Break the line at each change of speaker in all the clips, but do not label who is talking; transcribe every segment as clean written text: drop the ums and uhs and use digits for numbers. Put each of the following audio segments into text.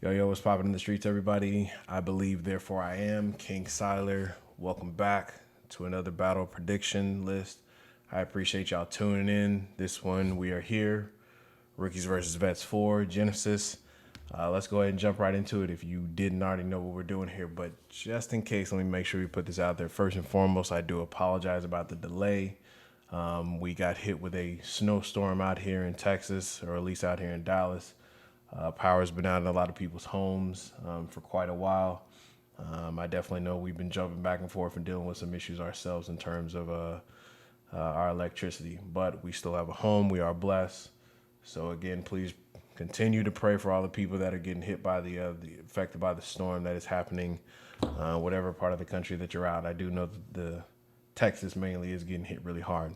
Yo, what's popping in the streets, everybody? I believe, therefore I am. King Siler, welcome back to another battle prediction list. I appreciate y'all tuning in. This one, we are here. Rookies versus Vetz 4, Genesis. Let's go ahead and jump right into it if you didn't already know what we're doing here. But just in case, let me make sure we put this out there. First and foremost, I do apologize about the delay. We got hit with a snowstorm out here in Texas, or at least out here in Dallas. Power's been out in a lot of people's homes for quite a while. I definitely know we've been jumping back and forth and dealing with some issues ourselves in terms of our electricity, but we still have a home. We are blessed. So again, please continue to pray for all the people that are getting hit by the affected by the storm that is happening, whatever part of the country that you're out. I do know that the Texas mainly is getting hit really hard.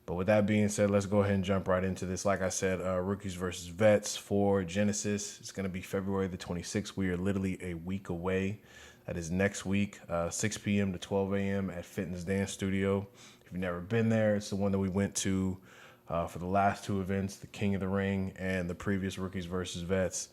But with that being said, let's go ahead and jump right into this. Like I said, Rookies versus Vetz for Genesis. It's going to be February the 26th. We are literally a week away. That is next week, 6 p.m. to 12 a.m. at Fitness Dance Studio. If you've never been there, it's the one that we went to for the last two events, the King of the Ring and the previous Rookies versus Vetz.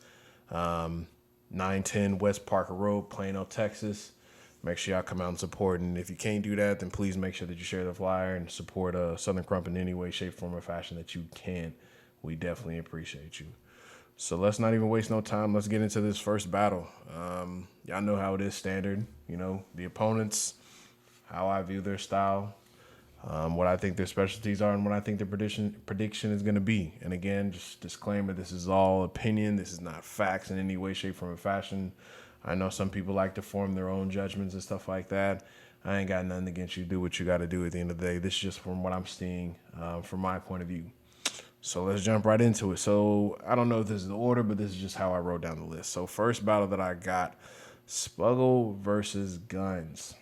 910 West Parker Road, Plano, Texas. Make sure y'all come out and support. And if you can't do that, then please make sure that you share the flyer and support Southern Crump in any way, shape, form, or fashion that you can. We definitely appreciate you. So let's not even waste no time. Let's get into this first battle. Y'all know how it is standard. You know, the opponents, how I view their style, what I think their specialties are, and what I think their prediction is going to be. And again, just disclaimer, this is all opinion. This is not facts in any way, shape, form, or fashion. I know some people like to form their own judgments and stuff like that. I ain't got nothing against you. Do what you got to do at the end of the day. This is just from what I'm seeing from my point of view. So let's jump right into it. So I don't know if this is the order, but this is just how I wrote down the list. So first battle that I got, Spuggle versus Guns.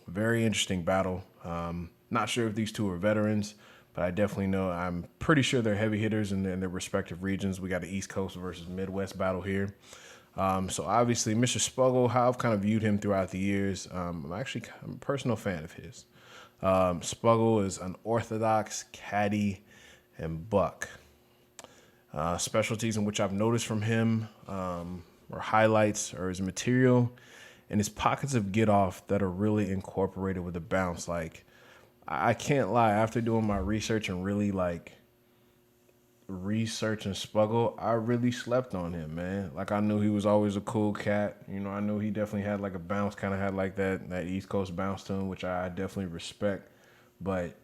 Very interesting battle. Not sure if these two are veterans, but I definitely know, I'm pretty sure they're heavy hitters in their respective regions. We got an East Coast versus Midwest battle here. So obviously, Mr. Spuggle, how I've kind of viewed him throughout the years, I'm a personal fan of his. Spuggle is an orthodox caddy and buck. Specialties in which I've noticed from him or highlights or his material and his pockets of get off that are really incorporated with the bounce. Like, I can't lie, after doing my research and really like researching Spuggle, I really slept on him, man. Like, I knew he was always a cool cat. You know, I knew he definitely had like a bounce, kind of had like that East Coast bounce to him, which I definitely respect. But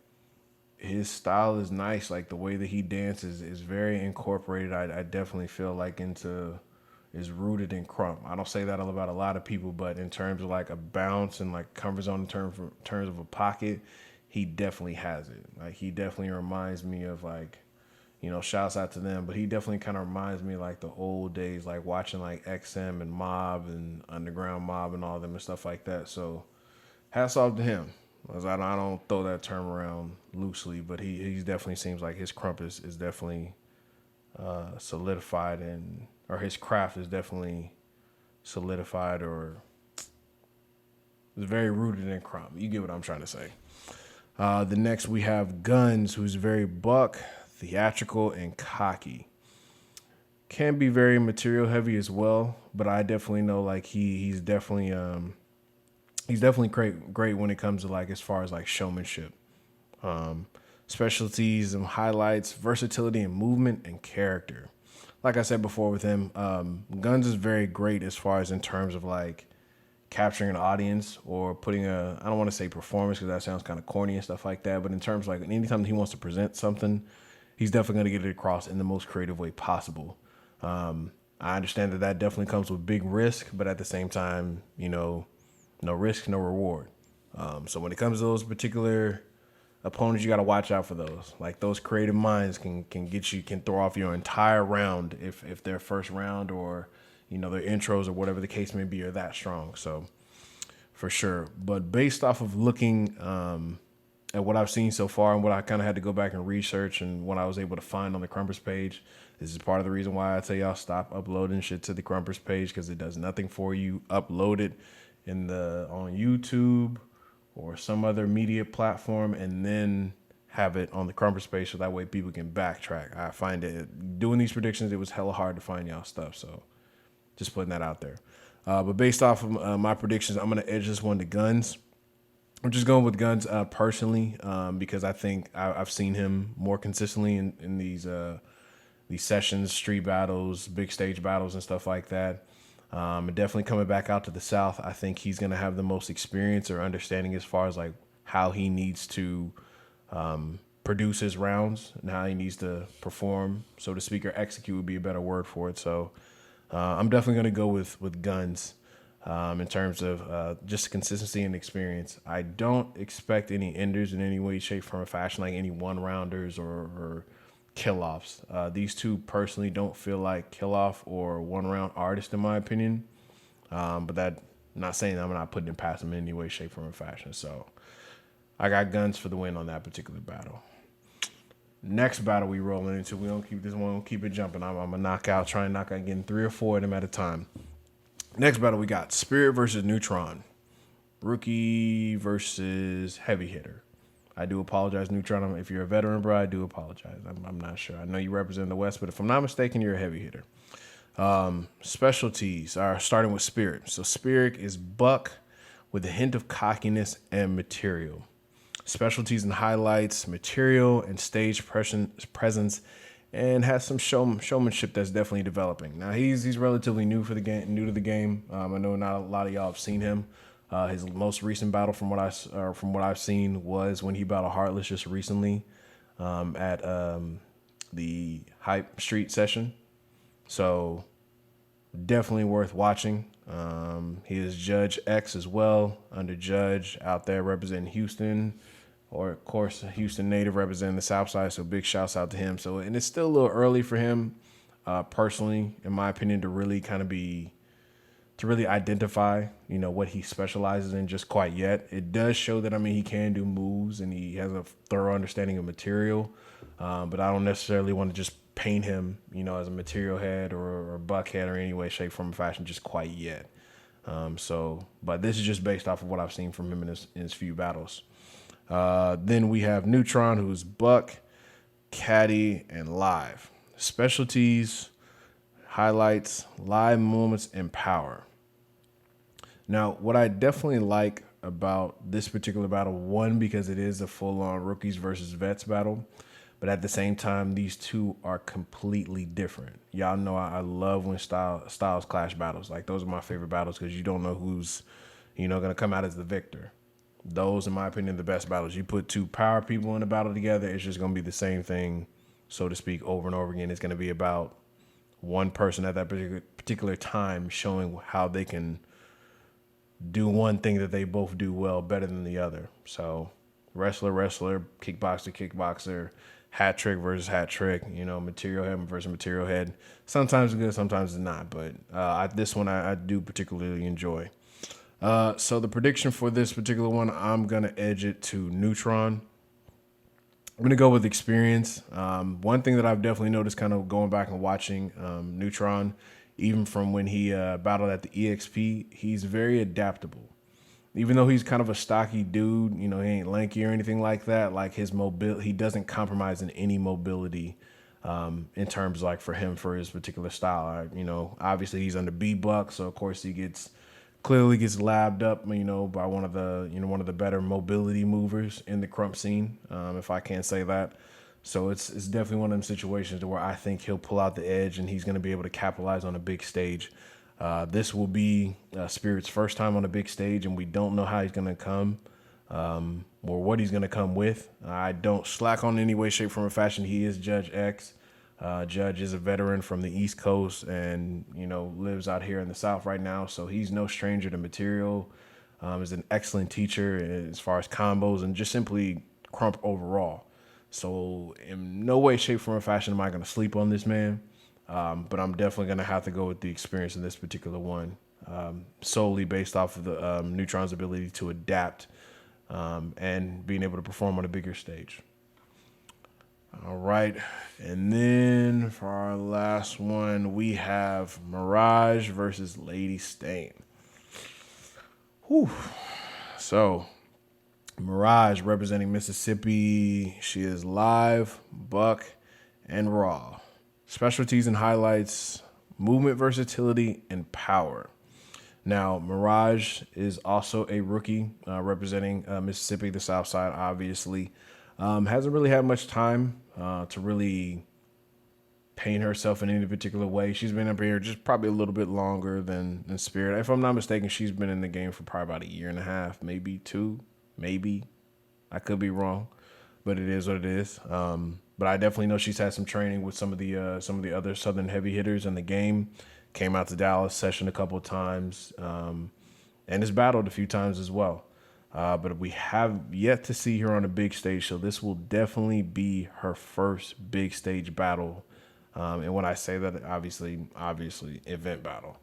his style is nice. Like, the way that he dances is very incorporated. I definitely feel like is rooted in crump. I don't say that about a lot of people, but in terms of like a bounce and like comfort zone in terms of a pocket, he definitely has it. Like, he definitely reminds me of like, you know, shouts out to them, but he definitely kind of reminds me like the old days, like watching like XM and Mob and Underground Mob and all them and stuff like that. So hats off to him. As I don't throw that term around loosely, but he definitely seems like his crump is definitely solidified, or his craft is definitely solidified, or is very rooted in crump. You get what I'm trying to say. The next we have Gunz, who's very buck, theatrical, and cocky. Can be very material heavy as well, but I definitely know like he's definitely great when it comes to like as far as like showmanship, specialties and highlights, versatility and movement and character. Like I said before with him, Gunz is very great as far as in terms of like capturing an audience or putting I don't want to say performance because that sounds kind of corny and stuff like that, but in terms of like anytime he wants to present something, he's definitely going to get it across in the most creative way possible. I understand that definitely comes with big risk, but at the same time, you know, no risk, no reward. So when it comes to those particular opponents, you got to watch out for those. Like, those creative minds can throw off your entire round if their first round or, you know, their intros or whatever the case may be are that strong. So for sure. But based off of looking at what I've seen so far and what I kind of had to go back and research and what I was able to find on the Crumpers page, this is part of the reason why I tell y'all stop uploading shit to the Crumpers page, because it does nothing for you. Upload it on YouTube or some other media platform, and then have it on the crumper space so that way people can backtrack. I find it doing these predictions, it was hella hard to find y'all stuff. So just putting that out there. But based off of my predictions, I'm going to edge this one to Gunz. I'm just going with Gunz personally because I think I've seen him more consistently in these sessions, street battles, big stage battles, and stuff like that. And definitely coming back out to the South, I think he's going to have the most experience or understanding as far as like how he needs to produce his rounds and how he needs to perform, so to speak, or execute would be a better word for it. So I'm definitely going to go with Gunz in terms of just consistency and experience. I don't expect any enders in any way, shape, form, or fashion, like any one-rounders or kill-offs. These two personally don't feel like kill-off or one-round artists in my opinion. But that, not saying that I'm not putting it past them in any way, shape, form, or fashion. So I got Gunz for the win on that particular battle. Next battle we rolling into, we don't keep this one, we'll keep it jumping. I'm gonna try and knock out getting 3 or 4 of them at a time. Next battle we got Spirit versus Neutron, rookie versus heavy hitter. I do apologize, Neutron. If you're a veteran, bro, I do apologize. I'm not sure. I know you represent the West, but if I'm not mistaken, you're a heavy hitter. Specialties are starting with Spirit. So Spirit is buck with a hint of cockiness and material. Specialties and highlights, material and stage presence, and has some showmanship that's definitely developing. Now he's relatively new to the game. I know not a lot of y'all have seen him. His most recent battle, from what I've seen, was when he battled Heartless just recently at the Hype Street session. So definitely worth watching. He is Judge X as well, under Judge out there representing Houston, or of course a Houston native representing the South Side. So big shouts out to him. So, and it's still a little early for him, personally, in my opinion, to really identify, what he specializes in just quite yet. It does show that, he can do moves and he has a thorough understanding of material. But I don't necessarily want to just paint him, as a material head or a buck head or any way, shape, form, or fashion just quite yet. But this is just based off of what I've seen from him in his few battles. Then we have Neutron, who's buck, caddy, and live. Specialties, highlights, live moments, and power. Now, what I definitely like about this particular battle, one, because it is a full-on rookies versus vets battle, but at the same time, these two are completely different. Y'all know I love when styles clash battles. Like, those are my favorite battles because you don't know who's, going to come out as the victor. Those, in my opinion, are the best battles. You put two power people in a battle together, it's just going to be the same thing, so to speak, over and over again. It's going to be about one person at that particular time showing how they can do one thing that they both do well better than the other. So wrestler, kickboxer, hat trick versus hat trick, material head versus material head. Sometimes it's good, sometimes it's not. But this one I do particularly enjoy. So the prediction for this particular one, I'm going to edge it to Neutron. I'm going to go with experience. One thing that I've definitely noticed kind of going back and watching Neutron, even from when he battled at the EXP, he's very adaptable. Even though he's kind of a stocky dude, he ain't lanky or anything like that, like his mobility, he doesn't compromise in any mobility in terms like for his particular style. Obviously he's under B-Buck, so of course he clearly gets labbed up, by one of the better mobility movers in the crump scene, if I can't say that. So it's definitely one of them situations where I think he'll pull out the edge and he's going to be able to capitalize on a big stage. This will be Spirit's first time on a big stage, and we don't know how he's going to come or what he's going to come with. I don't slack on any way, shape, form, or fashion. He is Judge X. Judge is a veteran from the East Coast and, lives out here in the South right now. So he's no stranger to material. Is an excellent teacher as far as combos and just simply crump overall. So in no way, shape, form, or fashion am I going to sleep on this man. But I'm definitely going to have to go with the experience in this particular one, solely based off of the Neutron's ability to adapt and being able to perform on a bigger stage. All right. And then for our last one, we have Mirage versus Lady Stain. Whew. So Mirage representing Mississippi. She is live, buck, and raw. Specialties and highlights, movement versatility, and power. Now, Mirage is also a rookie representing Mississippi, the South Side, obviously. Hasn't really had much time to really paint herself in any particular way. She's been up here just probably a little bit longer than Spirit. If I'm not mistaken, she's been in the game for probably about a year and a half, maybe two, maybe. I could be wrong, but it is what it is. But I definitely know she's had some training with some of the other Southern heavy hitters in the game. Came out to Dallas, session a couple of times, and has battled a few times as well. But we have yet to see her on a big stage, so this will definitely be her first big stage battle. And when I say that, obviously, event battle.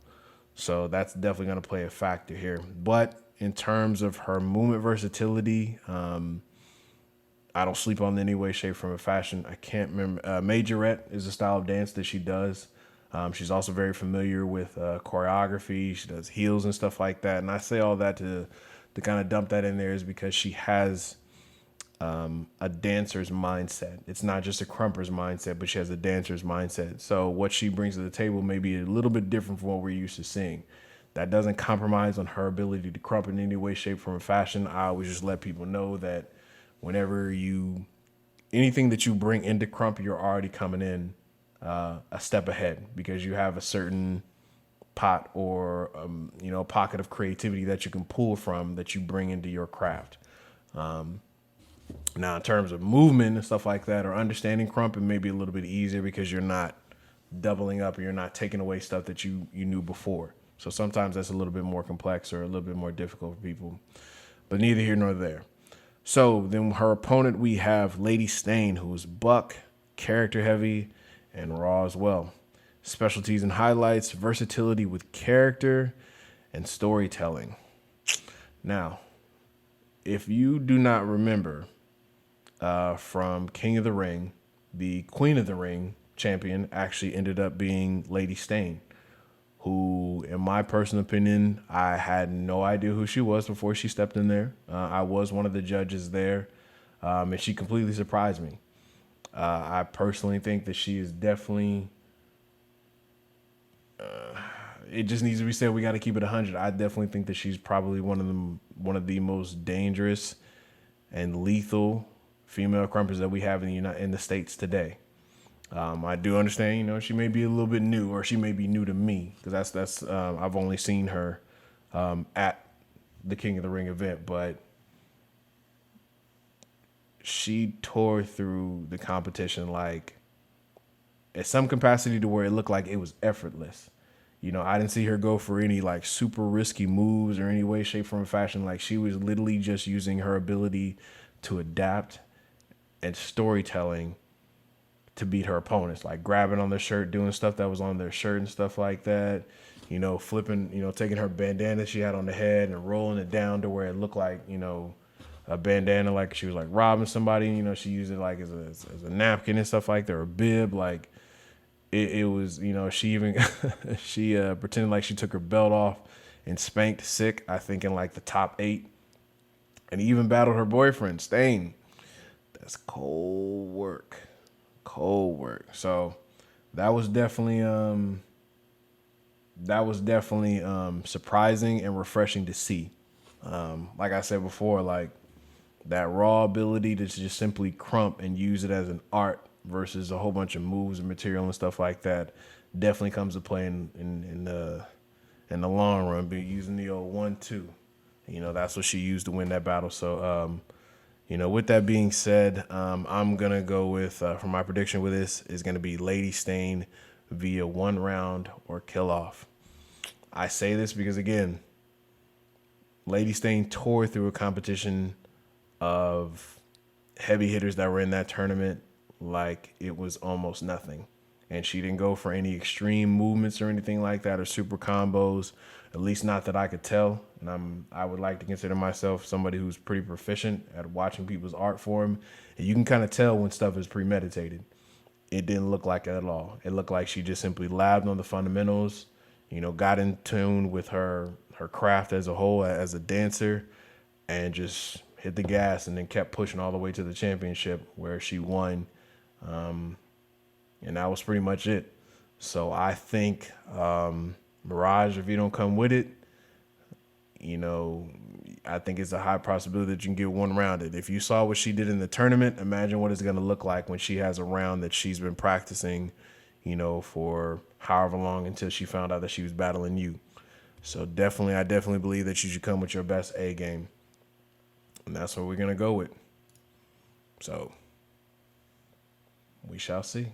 So that's definitely going to play a factor here. But in terms of her movement versatility, I don't sleep on any way, shape, form, or fashion. I can't remember. Majorette is a style of dance that she does. She's also very familiar with choreography. She does heels and stuff like that. And I say all that to kind of dump that in there is because she has a dancer's mindset. It's not just a crumper's mindset, but she has a dancer's mindset. So what she brings to the table may be a little bit different from what we're used to seeing. That doesn't compromise on her ability to crump in any way, shape, form, or fashion. I always just let people know that whenever anything that you bring into crump, you're already coming in a step ahead because you have a certain pot or pocket of creativity that you can pull from that you bring into your craft. Now, in terms of movement and stuff like that, or understanding crump, it may be a little bit easier because you're not doubling up or you're not taking away stuff that you knew before. So sometimes that's a little bit more complex or a little bit more difficult for people, but neither here nor there. So then her opponent, we have Lady Stain, who is buck, character heavy, and raw as well. Specialties and highlights, versatility with character, and storytelling. Now, if you do not remember from King of the Ring, the Queen of the Ring champion actually ended up being Lady Stain, who, in my personal opinion, I had no idea who she was before she stepped in there. I was one of the judges there, and she completely surprised me. I personally think that she is definitely, it just needs to be said, we got to keep it 100. I definitely think that she's probably one of the most dangerous and lethal female crumpers that we have in the States today. I do understand, she may be a little bit new, or she may be new to me, because that's I've only seen her at the King of the Ring event, but she tore through the competition like at some capacity to where it looked like it was effortless. I didn't see her go for any like super risky moves or any way, shape, form, or fashion. Like she was literally just using her ability to adapt and storytelling to beat her opponents, like grabbing on their shirt, doing stuff that was on their shirt and stuff like that, flipping, taking her bandana she had on the head and rolling it down to where it looked like, a bandana, like she was like robbing somebody, she used it like as a napkin and stuff like that, or a bib. Like it was, she even, she pretended like she took her belt off and spanked Sick, I think in like the top 8, and even battled her boyfriend, Stain. That's cold work. So that was definitely surprising and refreshing to see. Like I said before, like that raw ability to just simply crump and use it as an art versus a whole bunch of moves and material and stuff like that definitely comes to play in the long run. Be using the old 1-2, that's what she used to win that battle. So with that being said, I'm going to go with, for my prediction with this, is going to be Lady Stain via 1 round or kill off. I say this because, again, Lady Stain tore through a competition of heavy hitters that were in that tournament like it was almost nothing. And she didn't go for any extreme movements or anything like that or super combos, at least not that I could tell. And I would like to consider myself somebody who's pretty proficient at watching people's art form. And you can kind of tell when stuff is premeditated. It didn't look like it at all. It looked like she just simply labbed on the fundamentals, got in tune with her craft as a whole, as a dancer, and just hit the gas, and then kept pushing all the way to the championship where she won. And that was pretty much it. So I think Mirage, if you don't come with it, I think it's a high possibility that you can get one rounded. If you saw what she did in the tournament, imagine what it's going to look like when she has a round that she's been practicing, for however long until she found out that she was battling you. So I definitely believe that you should come with your best A game. And that's what we're going to go with. So we shall see.